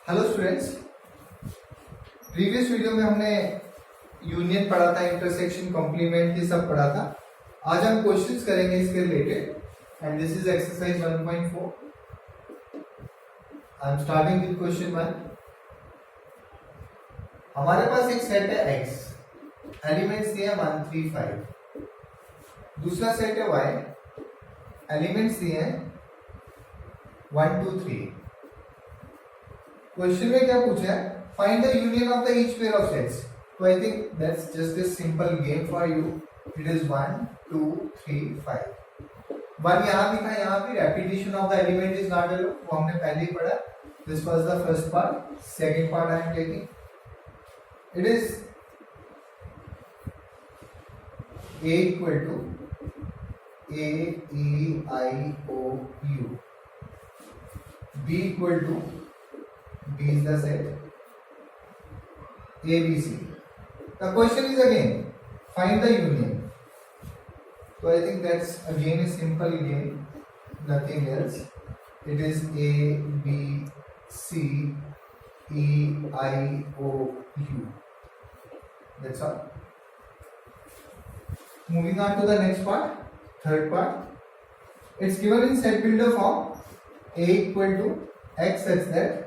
Hello students, previous video में हमने union पढ़ा था, इंटरसेक्शन, कॉम्प्लीमेंट, ये सब पढ़ा था। आज हम क्वेश्चंस करेंगे इसके related and this is exercise 1.4। I am starting with question 1। हमारे पास एक सेट है x, एलिमेंट्स दिए हैं 1 3 5। दूसरा सेट है y, एलिमेंट्स दिए हैं 1 2 3। क्वेश्चन में क्या पूछा है? Find the union of the each pair of sets. So I think that's just a simple game for you. It is 1 2 3 5। 1 यहाँ भी था, यहाँ भी repetition of the element is not allowed, वो हमने पहले ही पढ़ा। This was the first part. Second part I am taking, it is a equal to a e I o u, b equal to B is the set A B C. The question is again find the union. So I think that's again a simple game, nothing else. It is A B C E I O U. That's all. Moving on to the next part, third part. It's given in set builder form. A equal to x such that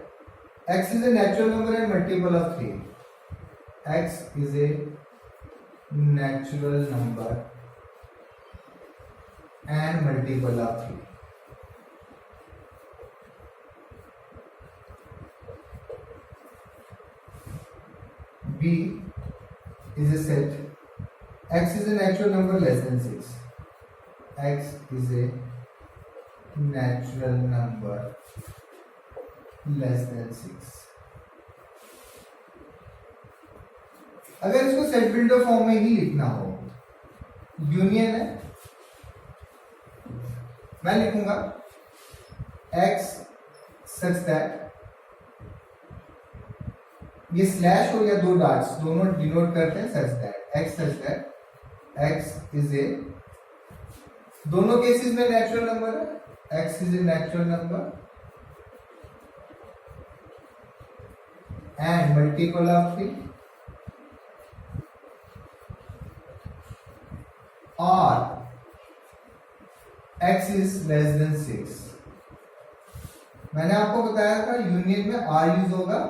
x is a natural number and multiple of 3. X is a natural number and multiple of 3. B is a set. X is a natural number less than 6. X is a natural number less than 6. अगर इसको set builder form में ही लिखना हो, union है, मैं लिखूंगा x such that, ये slash हो या दो डॉट्स दोनों डिनोट करते हैं such that, x such that x is a, दोनों केसेस में नेचुरल नंबर है, x is a natural number and multiple of 3 or x is less than 6। मैंने आपको बताया था यूनियन में r यूज होगा,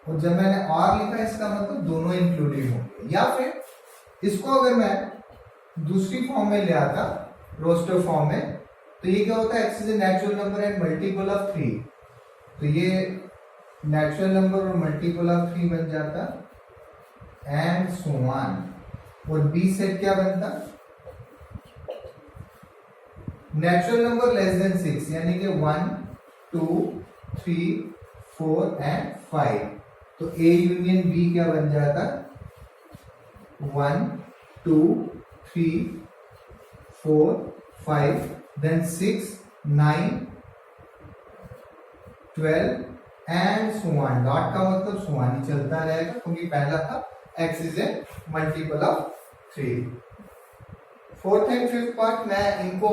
और जब मैंने r लिखा इसका मतलब दोनों इंक्लूडेड होंगे। या फिर इसको अगर मैं दूसरी फॉर्म में ले आता, रोस्टर फॉर्म में, तो ये क्या होता है? x is a natural number and multiple of 3। तो ये नेचुरल नंबर और मल्टीपल ऑफ 3 बन जाता एंड सो ऑन। और बी सेट क्या बनता? नेचुरल नंबर लेस देन 6, यानी कि 1 2 3 4 एंड 5। तो ए यूनियन बी क्या बन जाता? 1 2 3 4 5 then 6 9 12 and so on. Dot का मतलब सो ऑन ही चलता रहेगा, क्योंकि पहला था x is a multiple of 3। Fourth and fifth part मैं इनको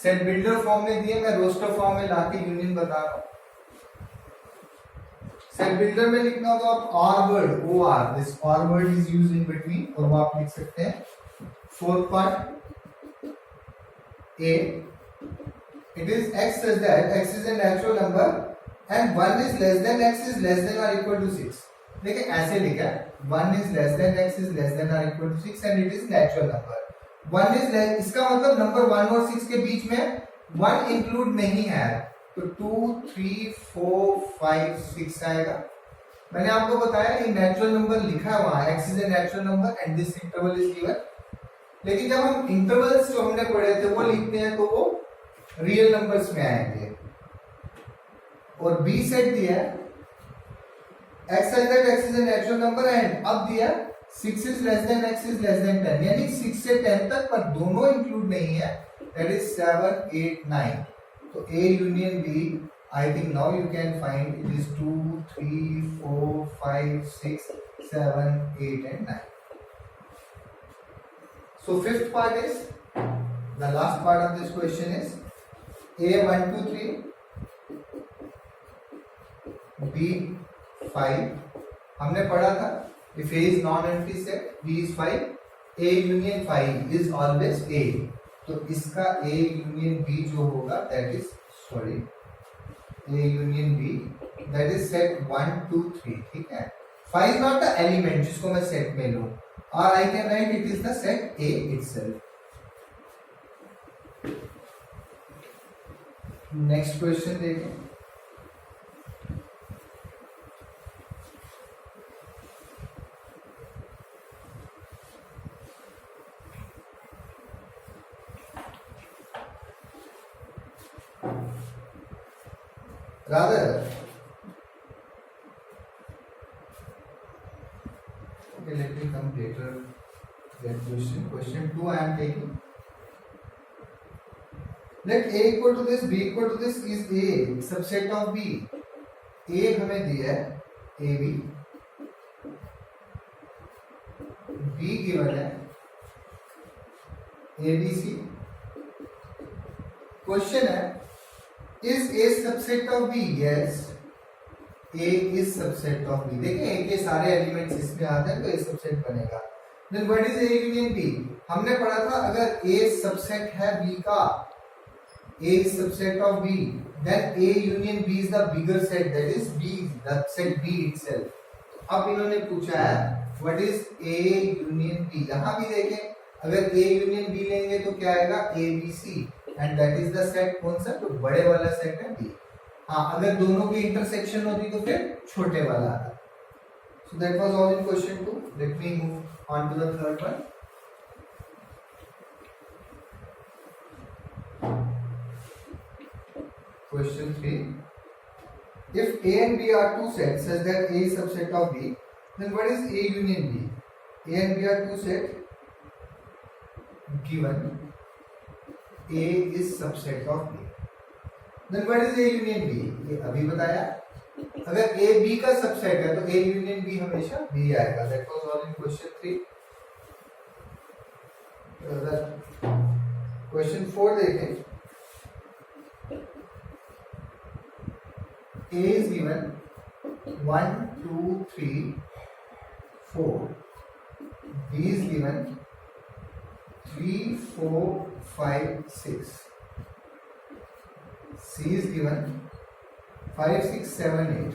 सेट बिल्डर फॉर्म में दिए, मैं रोस्टर फॉर्म में लाके यूनियन बता रहा हूं। सेट बिल्डर में लिखना हो तो आप और वर्ड OR, दिस और word is used in between, और वो आप लिख सकते हैं। Fourth part A, it is x such that x is a natural number and 1 is less than x is less than or equal to 6। देखिए ऐसे लिखा है, 1 is less than x is less than or equal to 6 and it is natural number। 1 is less, इसका मतलब number 1 और 6 के बीच में 1 include नहीं है, तो 2 3 4 5 6 आएगा। मैंने आपको बताया ये नेचुरल नंबर लिखा है वहां, x is a natural number and this interval is given। लेकिन जब हम इंटरवल्स जो हमने पढ़े थे वो लिखते हैं तो वो रियल नंबर्स में आएंगे। और बी सेट दिया है x such that x is a natural number and अब दिया 6 is less than x is less than 10, यानी 6 से 10 तक, पर दोनों इंक्लूड नहीं है, that is 7 8 9। तो A union B, I think now you can find it is 2 3 4 5 6 7 8 and 9। So fifth part is, the last part of this question is A 1 2 3 B 5, हमने पढ़ा था if A is non-empty set, B is 5, A union 5 is always A, तो इसका A union B जो होगा that is A union B that is set 1 2 3, ठीक है. 5 is not the element जिसको मैं set में लूँ, or I can write it is the set A itself. Next question देखें. rather okay, let me come later that question 2 I am taking. Let A equal to this, B equal to this is A subset of B. A हमें दिया है AB, B given है ABC. Question है is A subset of B? Yes, A is subset of B. देखें A के सारे elements इसमें आते हैं तो A सबसेट बनेगा. Then what is A union B? हमने पढ़ा था अगर A सबसेट है B का, A is subset of B, then A union B is the bigger set, that is B, the set B itself. अब इन्होंने पूछा है what is A union B. यहाँ भी देखें अगर A union B लेंगे तो क्या आएगा ABC, and that is the set कौन सा, तो बड़े वाला सेट है B. हाँ, अगर दोनों की इंटरसेक्शन होती तो फिर छोटे वाला आता. So that was all in question 2. Let me move on to the third one. Question 3. If A and B are two sets such that A is subset of B, then what is A union B? A and B are two sets given A is subset of B. Then what is A union B? ये अभी बताया. अगर A B का subset है तो A union B हमेशा B आएगा. That was all in question 3. Question 4 देखें. A is given 1 2 3 4, B is given 3 4 5 6, C is given 5 6 7 8,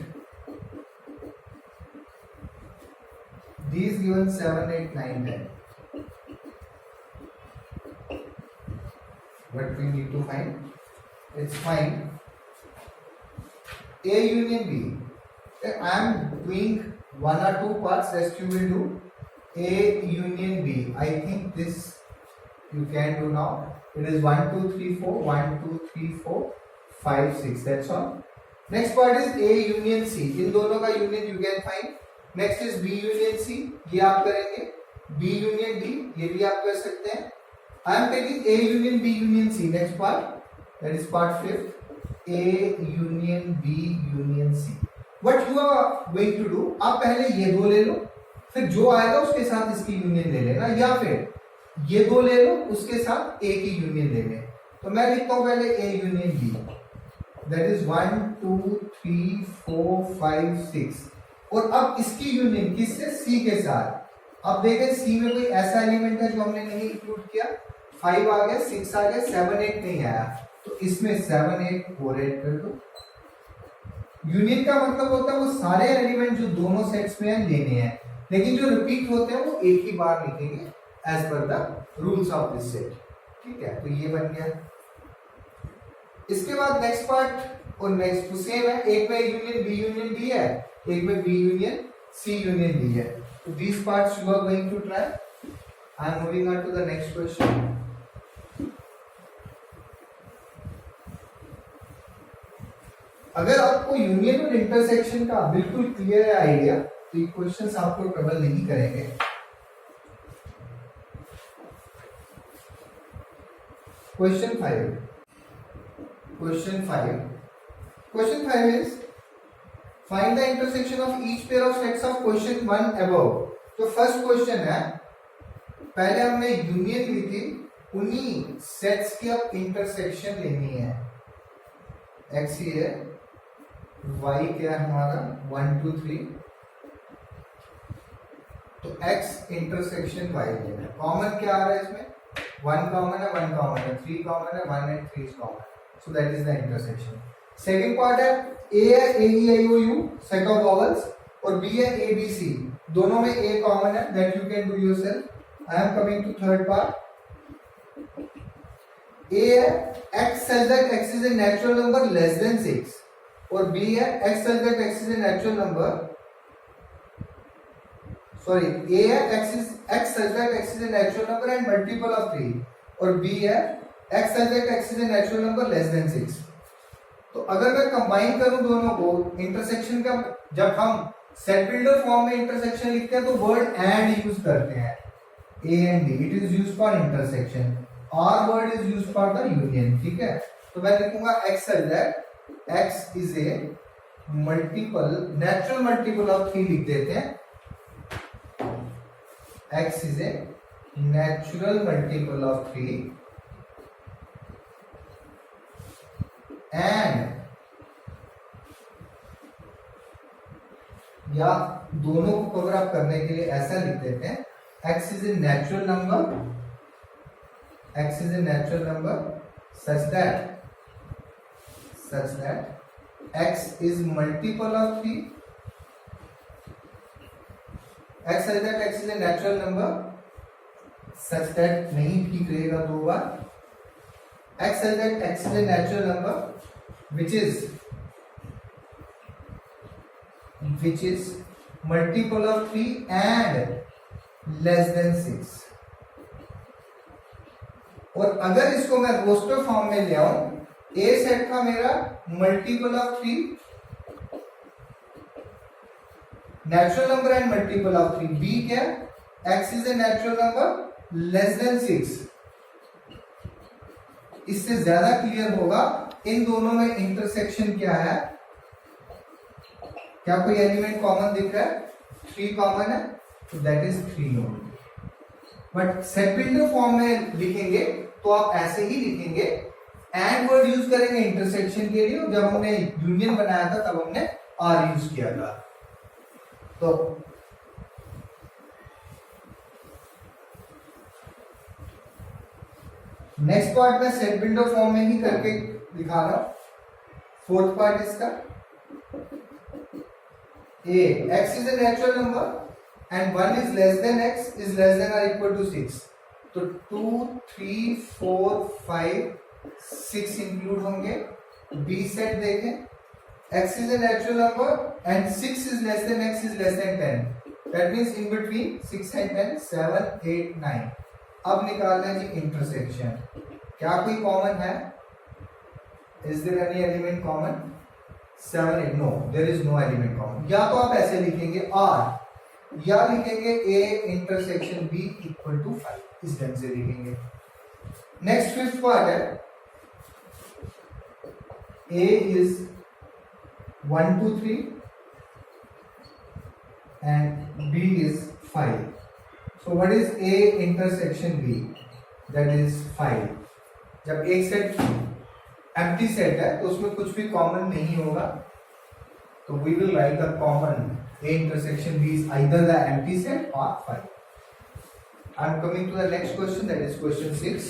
D is given 7 8 9 10. What we need to find? It's find A union B. I am doing one or two parts, rest you will do. A union B. I think this you can do now. It is 1 2 3 4, 1 2 3 4 5 6. That's all. Next part is A union C. इन दोनों का union you can find. Next is B union C. ये आप करेंगे. B union D. ये भी आप कर सकते हैं. I am taking A union B union C. Next part. That is part 5th. A union B union C. What you are going to do? आप पहले ये दो ले लो, फिर जो आएगा उसके साथ इसकी यूनियन ले लेना, या फिर ये दो ले लो उसके साथ A की यूनियन ले लें. तो मैं लिखता हूँ पहले A union B. That is 1 2 3 4 5 6. और अब इसकी यूनियन किससे? C के साथ. अब देखें C में कोई ऐसा एलिमेंट है जो हमने नहीं इंक्लूड किया. 5 आ गया, 6 आ गया, 7 8 नहीं आया, तो इसमें 7 8 4 8 कर दो. यूनियन का मतलब होता है वो सारे एलिमेंट जो दोनों सेट्स में हैं लेने हैं, लेकिन जो रिपीट होते हैं वो एक ही बार लिखेंगे as per the rules of this set. ठीक है, तो ये बन गया. इसके बाद नेक्स्ट पार्ट और नेक्स्ट तो सेम है. एक में यूनियन बी यूनियन डी है, एक में B union C union D है. तो these parts you are going to try. I am moving on to the next question. अगर आपको यूनियन और इंटरसेक्शन का बिल्कुल क्लियर है आइडिया, तो ये क्वेश्चंस आपको ट्रबल नहीं करेंगे. Question 5. Question 5 is find the intersection of each pair of sets of question 1 above. तो फर्स्ट क्वेश्चन है, पहले हमने यूनियन ली थी, उन्हीं सेट्स की अब इंटरसेक्शन लेनी है. एक्स ये है, y क्या है हमारा 1 2 3, तो x इंटरसेक्शन y लेना है। कॉमन क्या आ रहा है इसमें, 1 कॉमन है, 1 कॉमन है, 3 कॉमन है, 1 and 3 is common, so that is the intersection. Second part है a है a e i o u set of vowels, और b है a b c, दोनों में a कॉमन है, that you can do yourself. I am coming to third part. a है x such that x is a natural number less than 6, और b है x such that x is a natural number, sorry, a है x such that x is a natural number and multiple of 3, और b है x such that x is a natural number less than 6। तो अगर मैं combine करूं दोनों को, intersection का जब हम सेट बिल्डर फॉर्म में इंटरसेक्शन लिखते हैं तो वर्ड एंड यूज करते हैं, a and d, it is used for intersection, R word is used for the union, ठीक है। तो मैं लिखूंगा x such that x is a multiple, natural multiple of 3 लिख देते हैं, x is a natural multiple of 3 and, या दोनों को कवर अप करने के लिए ऐसा लिख देते हैं, x is a natural number, x is a natural number such that x is multiple of 3, x such that x is a natural number such that, नहीं ठीक रहेगा दो बार, x such that x is a natural number which is multiple of 3 and less than 6। और अगर इसको मैं roster form में ले आऊं, ए सेट का मेरा multiple of 3, natural number and multiple of 3, B क्या, x is a natural number less than 6। इससे ज्यादा क्लियर होगा, इन दोनों में इंटरसेक्शन क्या है, क्या कोई एलिमेंट कॉमन दिख रहा है, 3 कॉमन है, तो that is 3 only. But set builder form में लिखेंगे तो आप ऐसे ही लिखेंगे, एंड वर्ड यूज करेंगे इंटरसेक्शन के लिए, जब हमने यूनियन बनाया था तब हमने आर यूज किया था। तो नेक्स्ट पार्ट में सेट बिल्डर फॉर्म में ही करके दिखा रहा हूं। फोर्थ पार्ट इसका, a x is a natural number and 1 is less than x is less than or equal to 6, तो 2 3 4 5 6 इंक्लूड होंगे। b सेट देखें, x is a natural number and 6 is less than x is less than 10, that means in between 6 and 10 7 8 9। अब निकालना है जी intersection, क्या कोई common है, is there any element common, 7 8, no there is no element common. या तो आप ऐसे लिखेंगे r, या लिखेंगे a intersection b equal to 5, इस ढंग से लिखेंगे। नेक्स्ट फिफ्थ पार्ट है, a is 1 2 3 and b is 5, so what is a intersection b, that is 5। जब एक सेट एम्प्टी सेट है तो उसमें कुछ भी कॉमन नहीं होगा, तो we will write the common a intersection b is either the empty set or 5। I am coming to the next question, that is question 6।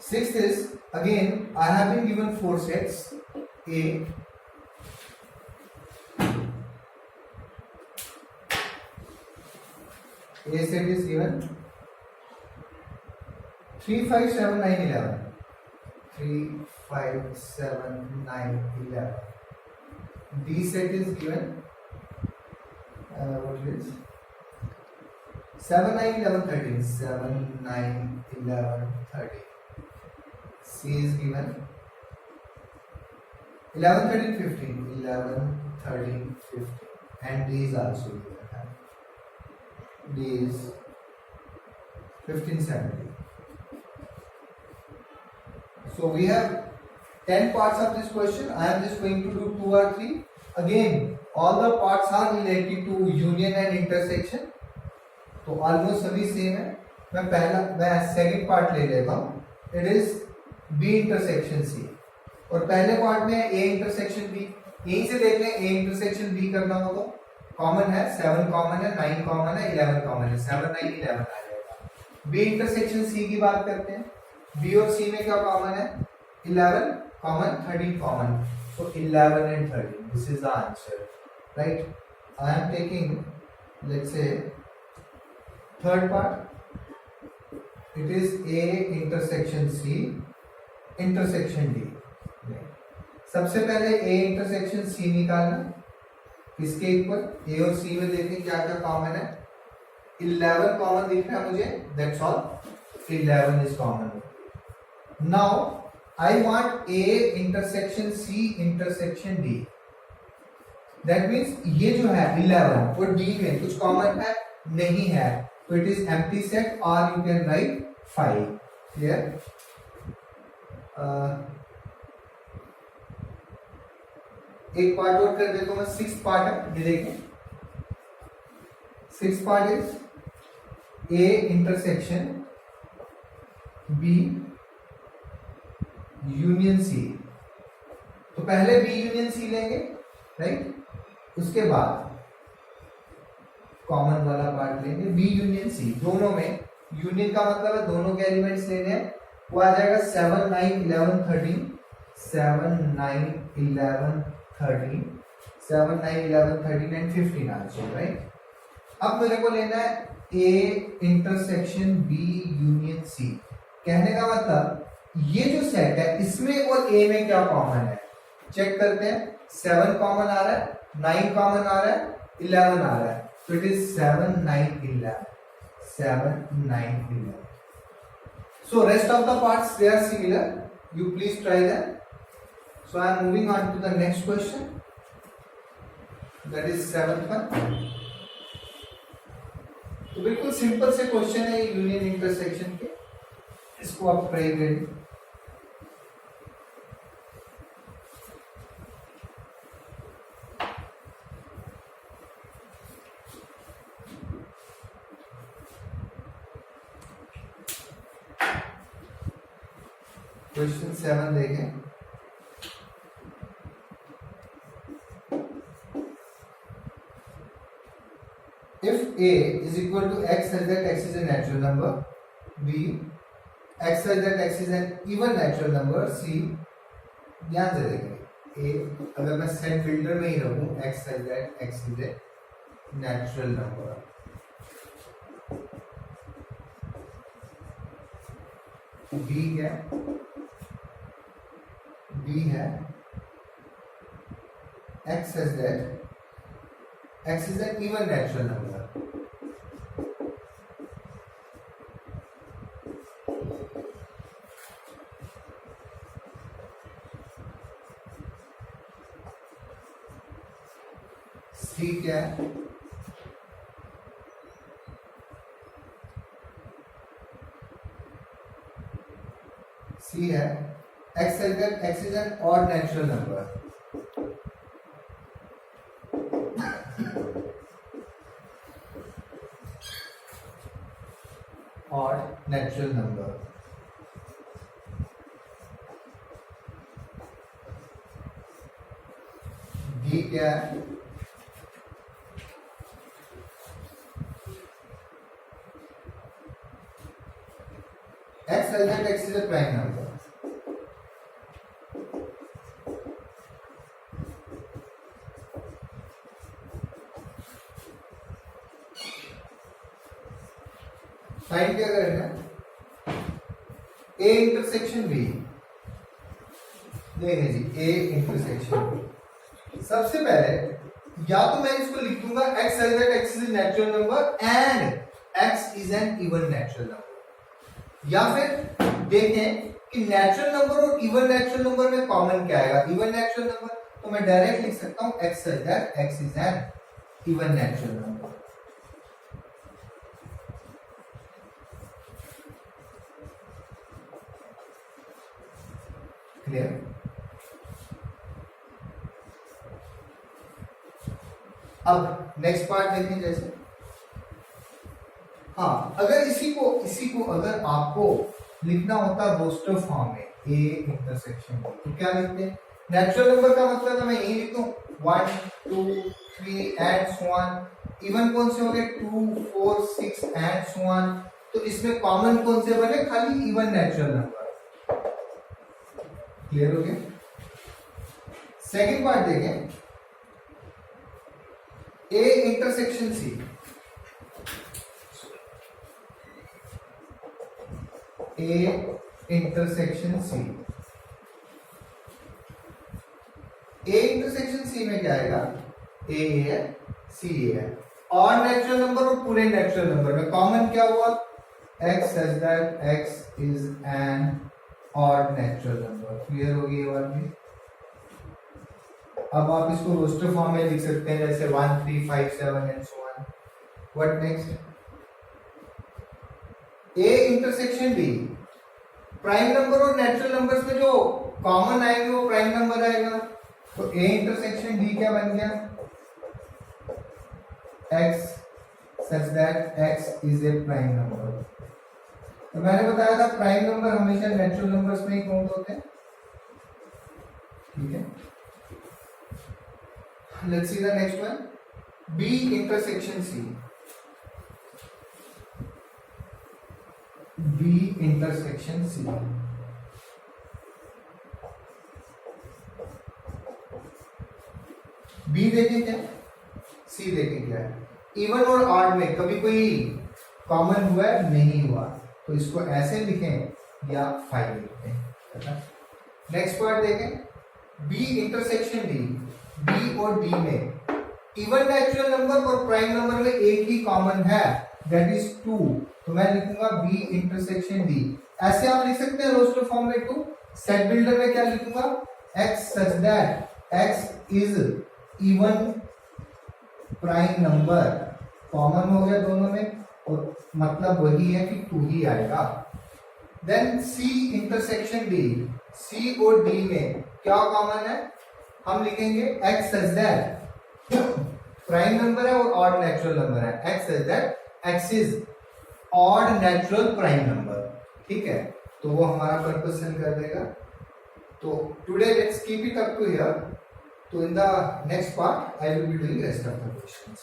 Sixth is, again I have been given 4 sets, a set is given 3 5 7 9 11, 3 5 7 9 11, b set is given what is 7 9 11 13, 7 9 11 13, c is given 11 13 15, 11 13 15, and d is also given, d is 15 17। So we have 10 parts of this question. I am just going to do 2 or 3. Again, all the parts are related to union and intersection. तो almost सभी same है। मैं second part ले लेता हूँ। It is B intersection C, और पहले part में ए इंटरसेक्शन बी। यहीं से देख लें, ए इंटरसेक्शन बी करना हो तो कॉमन है, 7 कॉमन है, 9 कॉमन है, 11 कॉमन है, 7 9 11 आ जाएगा। बी इंटरसेक्शन सी की बात करते हैं, बी और सी में क्या कॉमन है, 11 common, 13 common, so 11 and 13, this is the answer, right? I am taking, let's say, third part, it is A intersection C intersection D। सबसे पहले A intersection C निकालना, किसके इक्वल, A और C में देखें क्या क्या कॉमन है, 11 कॉमन दिख रहा है मुझे, that's all, 11 is common। Now I want A intersection C intersection D, that means ये जो है 11 और D में कुछ कॉमन है नहीं है, तो it is empty set or you can write 5, clear? एक पार्ट और कर देता हूं मैं, 6 पार्ट है, ये देखें 6 part is A intersection B union C. तो पहले बी यूनियन सी लेंगे, राइट, उसके बाद कॉमन वाला पार्ट लेंगे बी यूनियन सी। दोनों में यूनियन का मतलब है दोनों के एलिमेंट्स लेने हैं, वो आ जाएगा 7 9 11 13, 7 9 11 13, 7 9 11 13 एंड 15 आंसर, राइट। अब मेरे को लेना है A intersection B union C. कहने का मतलब ये जो सेट है इसमें और ए में क्या कॉमन है, चेक करते हैं। 7 कॉमन आ रहा है, 9 कॉमन आ रहा है, 11 आ रहा है, तो it is 7 9 11, 7 9 11। So rest of the parts they are similar, you please try them। So I am moving on to the next question, that is 7th one। तो बिल्कुल सिंपल से क्वेश्चन है यूनियन इंटरसेक्शन के, इसको आप try करिए। Question 7 देखें। If A is equal to x such that x is a natural number, B x such that x is an even natural number, C, ध्यान से देखें, A अगर मैं सेट फिल्टर में ही रखूं x such that x is a natural number, B क्या B है x such that x is an even natural number, C क्या है C है x such that x is an odd natural number, odd natural number, D क्या है x such that x is a prime number, find क्या करना है, A intersection B, देखें जी A intersection B। सबसे पहले या तो मैं इसको लिख दूंगा x such that x is a natural number and x is an even natural number, या फिर देखें कि नेचुरल नंबर और इवन नेचुरल नंबर में कॉमन क्या आएगा, इवन नेचुरल नंबर, तो मैं डायरेक्ट लिख सकता हूं x such that x is an even natural number। Clear? अब नेक्स्ट पार्ट देखें। जैसे हाँ, अगर इसी को अगर आपको लिखना होता रोस्टर फॉर्म में, ए इंटरसेक्शन बी। तो क्या लिखते हैं, नेचुरल नंबर का मतलब है मैं यही लिखूं 1 2 3 एंड सो ऑन। इवन कौन से हो गए 2 4 6 एंड सो ऑन। तो इसमें कॉमन कौन से बने, खाली इवन नेचुरल नंबर। क्लियर हो गया। सेकंड पार्ट देखें, A intersection C. A intersection C, A intersection C में क्या आएगा, ए है सी है, और नेचुरल नंबर और पूरे नेचुरल नंबर में कॉमन क्या हुआ, x such that x is an odd natural number। Clear होगी ये बात भी। अब आप इसको रोस्टर फॉर्म में लिख सकते हैं जैसे 1 3 5 7 and so on. What next, A intersection D, prime number और नेचुरल नंबर्स में जो कॉमन आएंगे वो प्राइम नंबर आएगा। तो ए इंटरसेक्शन डी क्या बन गया, x such that x is a prime number। तो मैंने बताया था प्राइम नंबर हमेशा नेचुरल नंबर्स में ही काउंट होते हैं। ठीक है, let's see the next one, b intersection c। b intersection c, b देखें क्या, c देखें क्या है। इवन और ऑड में कभी कोई कॉमन हुआ है, नहीं हुआ, तो इसको ऐसे लिखें या 5 लिखते हैं। नेक्स्ट पार्ट देखें, b इंटरसेक्शन d, b और d में इवन नेचुरल नंबर और प्राइम नंबर में एक ही कॉमन है, दैट इज 2। तो मैं लिखूंगा b इंटरसेक्शन d। ऐसे आप लिख सकते हैं रोस्टर फॉर्म में 2। सेट बिल्डर में क्या लिखूंगा, x such that x is even prime number, common हो गया दोनों में, और मतलब वही है कि 2 ही आएगा। Then c intersection d, c और d में क्या कॉमन है, हम लिखेंगे x such that prime number है और ऑड नेचुरल नंबर है, x such that x is odd natural prime number. ठीक है, तो वो हमारा पर्पस सेंड कर देगा। तो today let's keep it up to here. तो in the next part I will be doing rest of the questions.